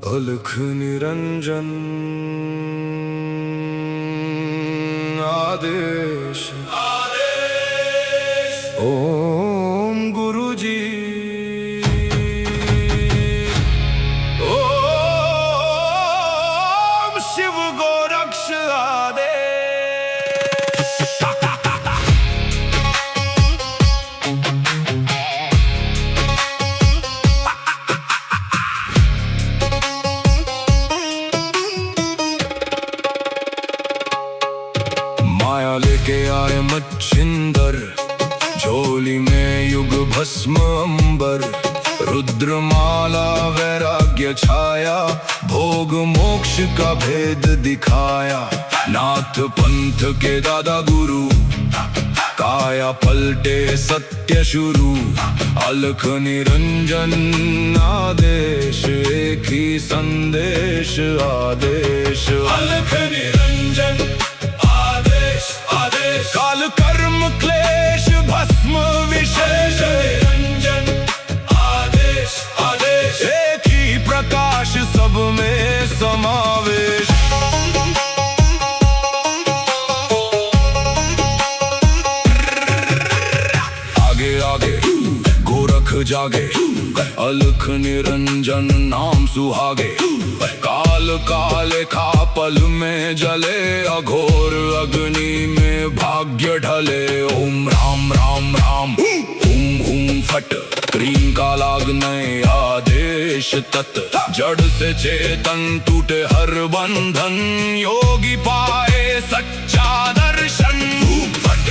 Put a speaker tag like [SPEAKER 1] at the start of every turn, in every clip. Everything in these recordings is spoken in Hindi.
[SPEAKER 1] अलख निरंजन आदेश ओम गुरुजी ओम शिव गोरक्ष आदेश। माया लेके आए मच्छिंदर, झोली में युग भस्म अंबर। रुद्रमाला वैराग्य छाया, भोग मोक्ष का भेद दिखाया। नाथ पंथ के दादा गुरु, काया पलटे सत्य शुरू। अलख निरंजन आदेश, एक ही संदेश आदेश। अलख निरंजन काल कर्म क्लेश भस्म विशेष। निरंजन आदेश आदेश, एक ही प्रकाश सब में समावेश। आगे आगे गोरख जागे, अलख निरंजन नाम सुहागे। काल काले खा पल में जले, अघोर अग्नि में भाग्य ढले। ओम राम राम राम हुम हुम फट, क्रीम का लागने आदेश तत्। जड़ से चेतन टूटे हर बंधन, योगी पाए सच्चा दर्शन। हुम फट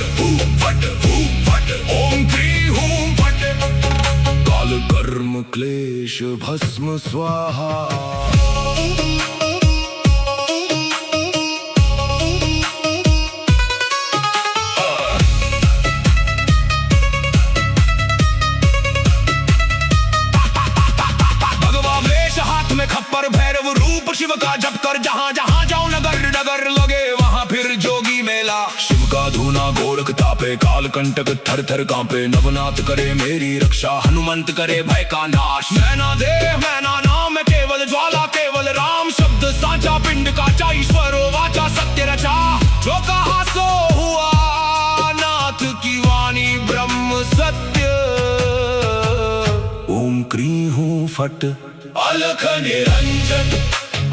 [SPEAKER 1] ओम क्री हुम फट, काल कर्म क्लेश भस्म स्वाहा। खप्पर भैरव रूप शिव का जप कर, जहाँ जहाँ जाओ नगर नगर लगे वहाँ फिर जोगी मेला। शिव का धूना गोरख तापे, काल कंटक थर थर कांपे। नवनाथ करे मेरी रक्षा, हनुमंत करे भय का नाश। मैना देह मैना नाम केवल ज्वाला, केवल राम शब्द साचा। पिंड काचा ईश्वरो वाचा, सत्य रचा। जो कहा सो हुआ, नाथ की वाणी ब्रह्म सत्य। ओम क्री हूँ फट, अलख निरंजन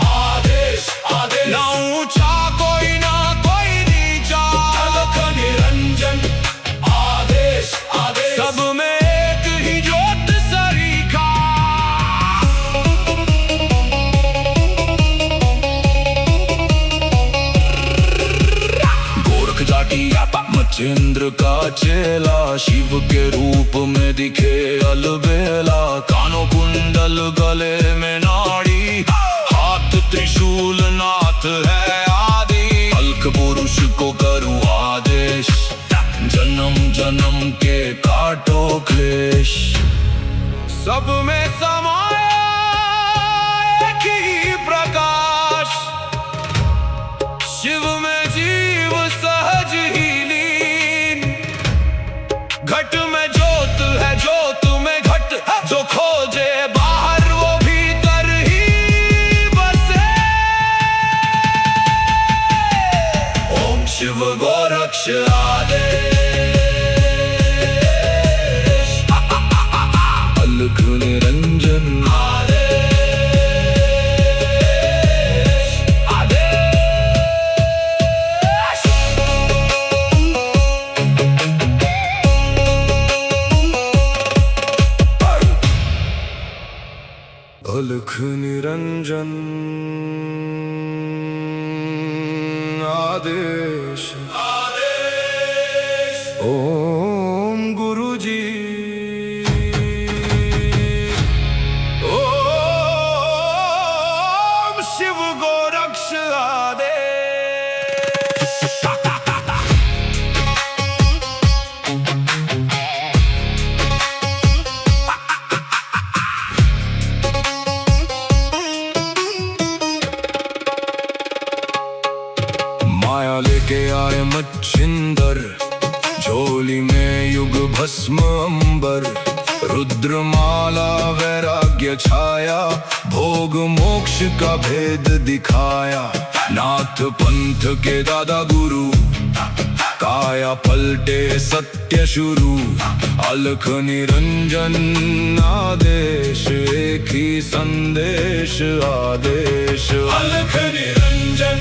[SPEAKER 1] आदेश आदेश। ना ऊंचा कोई ना कोई नीचा, अलख निरंजन आदेश आदेश। सब में एक ही ज्योत सरीखा। गोरख जाटी मच्छिंद्र का चेला, शिव के रूप में दिखे अलबेला। कानों कुंडल गले में नाड़ी, हाथ त्रिशूल नाथ है आदि। अलख पुरुष को करूं आदेश, जन्म जन्म के काटो क्लेश। सब में समाया एक ही प्रकाश, शिव में जीव सहज ही लीन। घट में ज्योत है ज्योत में घट, जो खोजे बाहर वो भीतर ही बसे। ओम शिव गोरक्ष आदेश, अलख निरंजन आदेश आदेश। अलख निरंजन आदेश ओम गुरुजी ओम शिव गोरक्ष आदेश। माया लेके आए मच्छिंदर, झोली में युग भस्म अंबर। रुद्रमाला वैराग्य छाया, भोग मोक्ष का भेद दिखाया। नाथ पंथ के दादा गुरु, काया पलटे सत्य शुरू। अलख निरंजन आदेश, एक ही संदेश आदेश। अलख निरंजन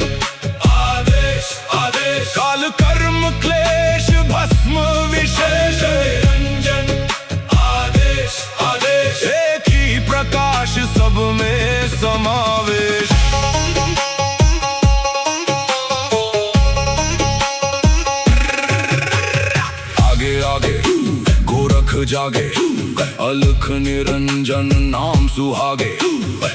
[SPEAKER 1] आदेश आदेश, काल कर्म क्लेश भस्म विशेष। निरंजन आदेश आदेश, एक ही प्रकाश सब में समावेश। आगे आगे गोरख जागे, अलख निरंजन नाम सुहागे।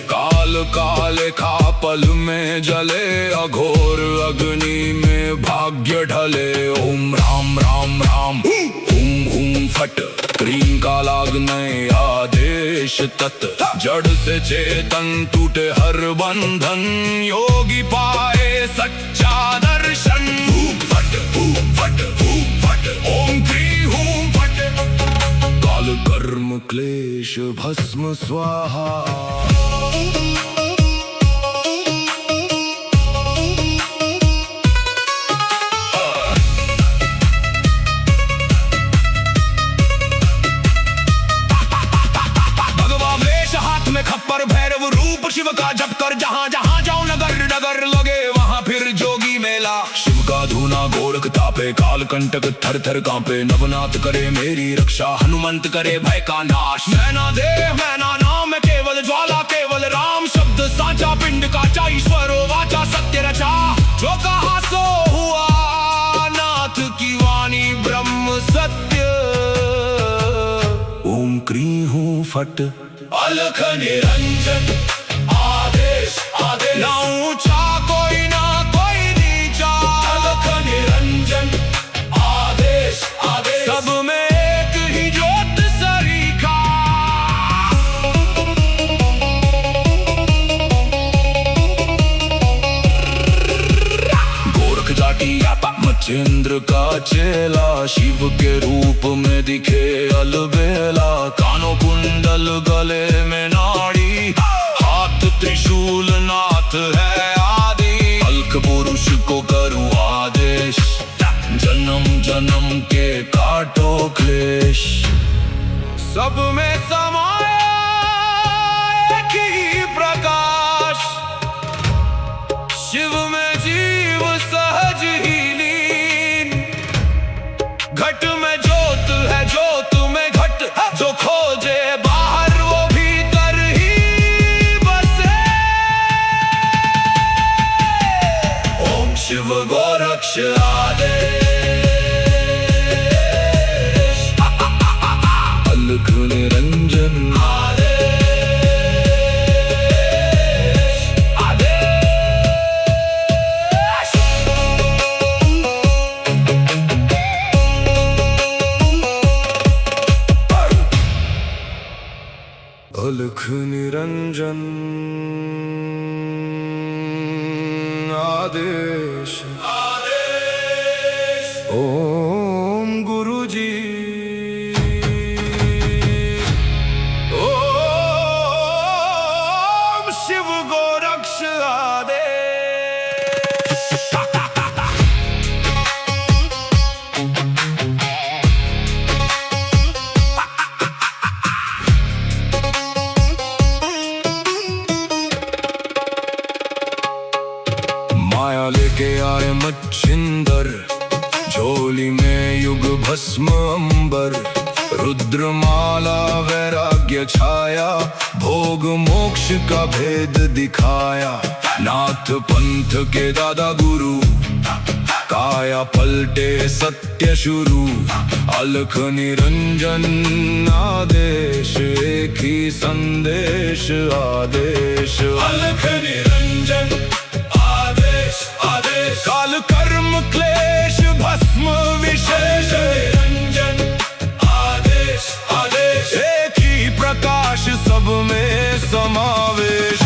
[SPEAKER 1] काल काले खा पल में जले, अघोर अग्नि में भाग्य ढले। ओम राम राम राम, हुम हुम फट, क्रीम का लागने आदेश तत्। जड़ से चेतन टूटे हर बंधन, योगी पाए सच्चा दर्शन। फट फट फट, ओम क्री हूं फट, काल कर्म क्लेश भस्म स्वाहा। खप्पर भैरव रूप शिव का जप कर, जहाँ जहाँ जाऊं नगर नगर लगे वहाँ फिर जोगी मेला। शिव का धूना गोरख तापे, काल कंटक थर थर कांपे। नवनाथ करे मेरी रक्षा, हनुमंत करे भय का नाश। मैं ना देह मैं ना नाम, मैं केवल ज्वाला केवल राम। शब्द साचा पिंड काचा, ईश्वरो वाचा सत्य रचा। जो कहा सो हुआ, नाथ की वाणी ब्रह्म सत्य। ओम क्री हूं फट, अलख निरंजन आदेश आदेश। ना ऊंचा कोई ना कोई नीचा, अलख निरंजन आदेश आदेश। सब में एक ही ज्योत सरीखा। गोरख जाटी मच्छिंद्र का चेला, शिव के रूप में दिखे अलबेला। कानों कुंडल गले में नाड़ी, हाथ त्रिशूल नाथ है आदि। अलख पुरुष को करूं आदेश, जन्म जन्म के काटो क्लेश। सब में समाया एक ही प्रकाश, शिव में जीव सहज ही लीन। घट में ज्योत है ज्योत में घट, जो खोजे बाहर वो भीतर ही बसे। ओम शिव गोरक्ष आदेश, अलख निरंजन आदेश आदेश। अलख निरंजन आदेश आदेश। ओम गुरु जी, ओम शिव गोरक्ष आदेश। माया लेके आए मच्छिंदर, झोली में युग भस्म अंबर। रुद्रमाला वैराग्य छाया, भोग मोक्ष का भेद दिखाया। नाथ पंथ के दादा गुरु, काया पलटे सत्य शुरू। अलख निरंजन आदेश, एक ही संदेश आदेश। अलख निरंजन आदेश आदेश, काल कर्म क्लेश भस्म विशेष। निरंजन आदेश आदेश, एक ही प्रकाश सब में समावेश।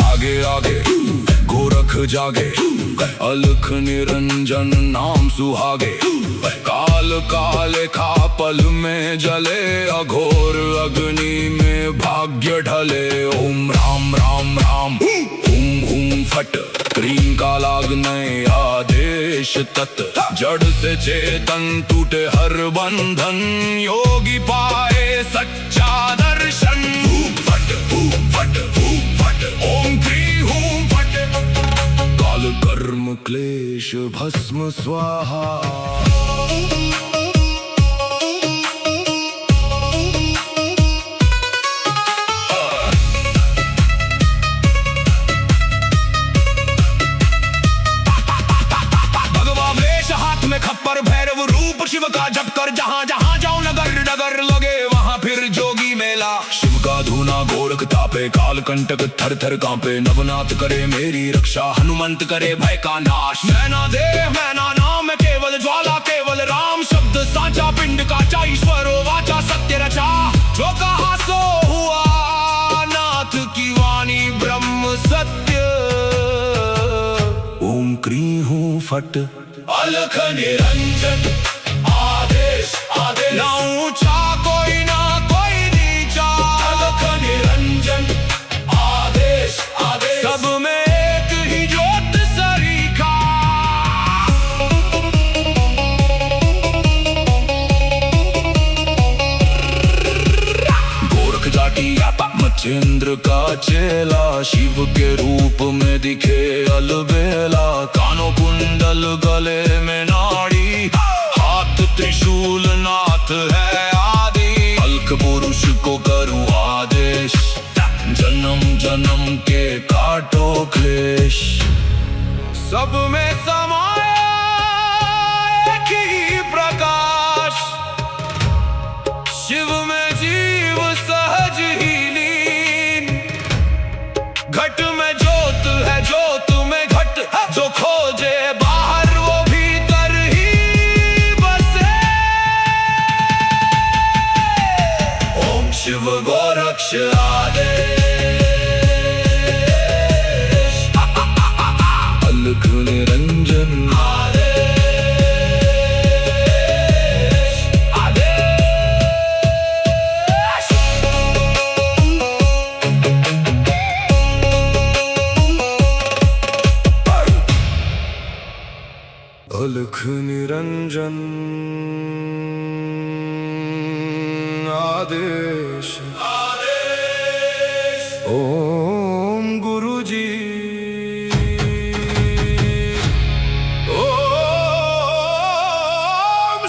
[SPEAKER 1] आगे आगे गोरख जागे, अलख निरंजन नाम सुहागे। काल काले खा पल में जले, अघोर अग्नि में भाग्य ढले। ओम राम राम राम हुम हुम फट, क्रीम का लागने आदेश तत्। जड़ से चेतन टूटे हर बंधन, योगी पाए सच्चा दर्शन। फट फट फट, ओम क्री हूं फट, काल कर्म क्लेश भस्म स्वाहा।
[SPEAKER 2] खप्पर भैरव रूप शिव का जप कर, जहाँ जहाँ जाऊं नगर नगर लगे वहाँ फिर जोगी मेला।
[SPEAKER 1] शिव का धूना गोरख तापे, काल कंटक थर थर कांपे। नवनाथ करे मेरी रक्षा, हनुमंत करे भय का नाश।
[SPEAKER 2] मैना देह मैना नाम केवल ज्वाला, केवल राम शब्द साचा। पिंड काचा ईश्वरो वाचा, सत्य रचा। जो कहा सो हुआ, नाथ की वाणी ब्रह्म सत्य।
[SPEAKER 1] ओम क्री हूं फट,
[SPEAKER 2] अलख निरंजन आदेश आदेश। ना ऊंचा कोई ना कोई नीचा, अलख निरंजन आदेश आदेश। सब में एक ही ज्योत सरीखा।
[SPEAKER 1] गोरख जाटी मचेंद्र का चेला, शिव के रूप में दिखे अलबेला। कानों कुंडल गले में नाड़ी, हाथ त्रिशूल नाथ है आदि। अलख पुरुष को करूं आदेश, जन्म जन्म के काटो क्लेश।
[SPEAKER 2] सब में समाया एक ही प्रकाश, शिव में जीव सहज ही लीन। घट में ज्योत है, ज्योत में घट। जो खोजे बाहर वो भीतर ही बसे। ओम शिव गोरक्ष आदेश।
[SPEAKER 1] अलख निरंजन अलख निरंजन आदेश
[SPEAKER 2] आदेश।
[SPEAKER 1] ओम गुरु जी।
[SPEAKER 2] ओम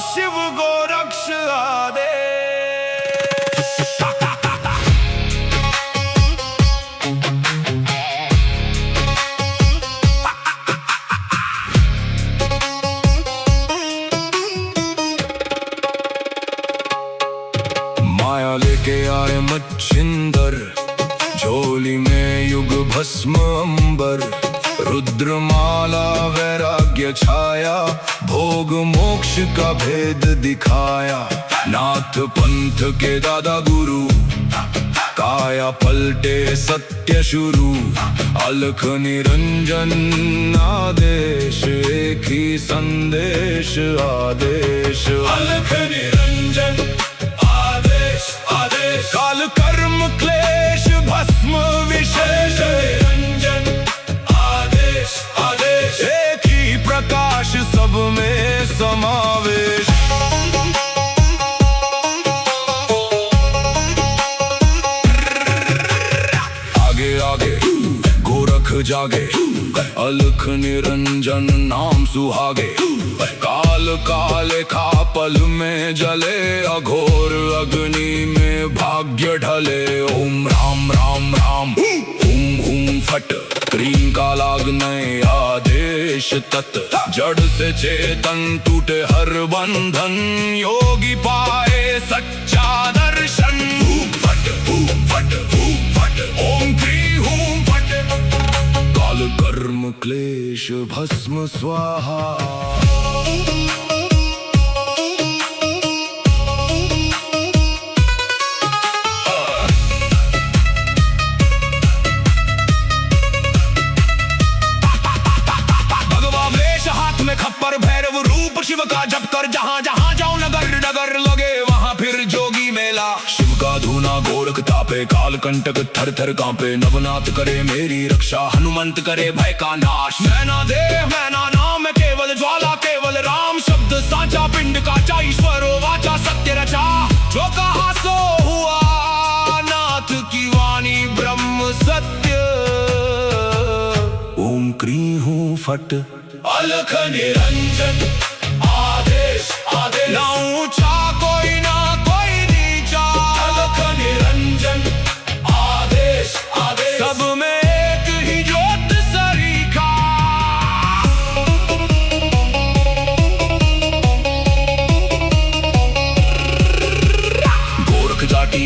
[SPEAKER 2] शिव गोरक्ष आदेश।
[SPEAKER 1] माया लेके आए मच्छिंदर, झोली में युग भस्म अंबर। रुद्रमाला वैराग्य छाया, भोग मोक्ष का भेद दिखाया। नाथ पंथ के दादा गुरु, काया पलटे सत्य शुरू। अलख निरंजन आदेश, एक ही संदेश आदेश।
[SPEAKER 2] अलख निरंजन आदेश आदेश। काल कर्म क्लेश भस्म विशेष। निरंजन आदेश आदेश।
[SPEAKER 1] एक ही प्रकाश सब में समावेश। आगे आगे गोरख जागे, अलख निरंजन नाम सुहागे। काल काले खा पल में जले, अघोर अग्नि में भाग्य ढले। ओम राम राम राम हुम हुम फट, क्रीम का लागने आदेश तत्। जड़ से चेतन टूटे हर बंधन, योगी पाए सच्चा दर्शन। फट फट फट, ओम क्री हूं फट, काल कर्म क्लेश भस्म स्वाहा। कांपे काल कंटक थर थर कांपे नवनाथ करे मेरी रक्षा हनुमंत करे भय का नाश
[SPEAKER 2] मैना देव मैना नाम है केवल ज्वाला केवल राम शब्द साचा पिंड काचा ईश्वरो वाचा सत्य रचा जो कहा सो हुआ नाथ की वाणी ब्रह्म सत्य
[SPEAKER 1] ओम क्री हूँ फट
[SPEAKER 2] अलख निरंजन आदेश आदेश ना ऊंचा कोई ना कोई नीचा अलख निरंजन आदेश आदेश सब में एक ही ज्योत सरीखा
[SPEAKER 1] गोरख जाटी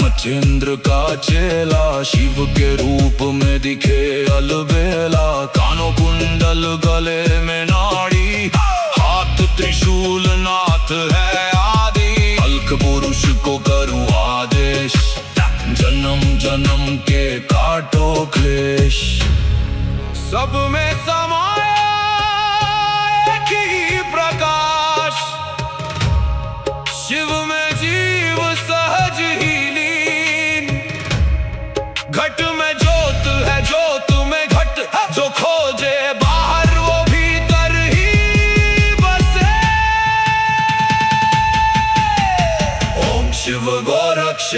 [SPEAKER 1] मच्छिंद्र का चेला शिव के रूप में दिखे अलबेला कानों कुंडल गले में नाड़ी हाथ त्रिशूल नाथ है आदि अलख पुरुष को करूँ आदेश जन्म जन्म के काटो क्लेश
[SPEAKER 2] सब में समाया एक ही प्रकाश शिव में जीव सहज ही लीन घट में ज्योत है ज्योत में घट जो खोजे बाहर वो भीतर ही बसे ओम शिव गोरक्ष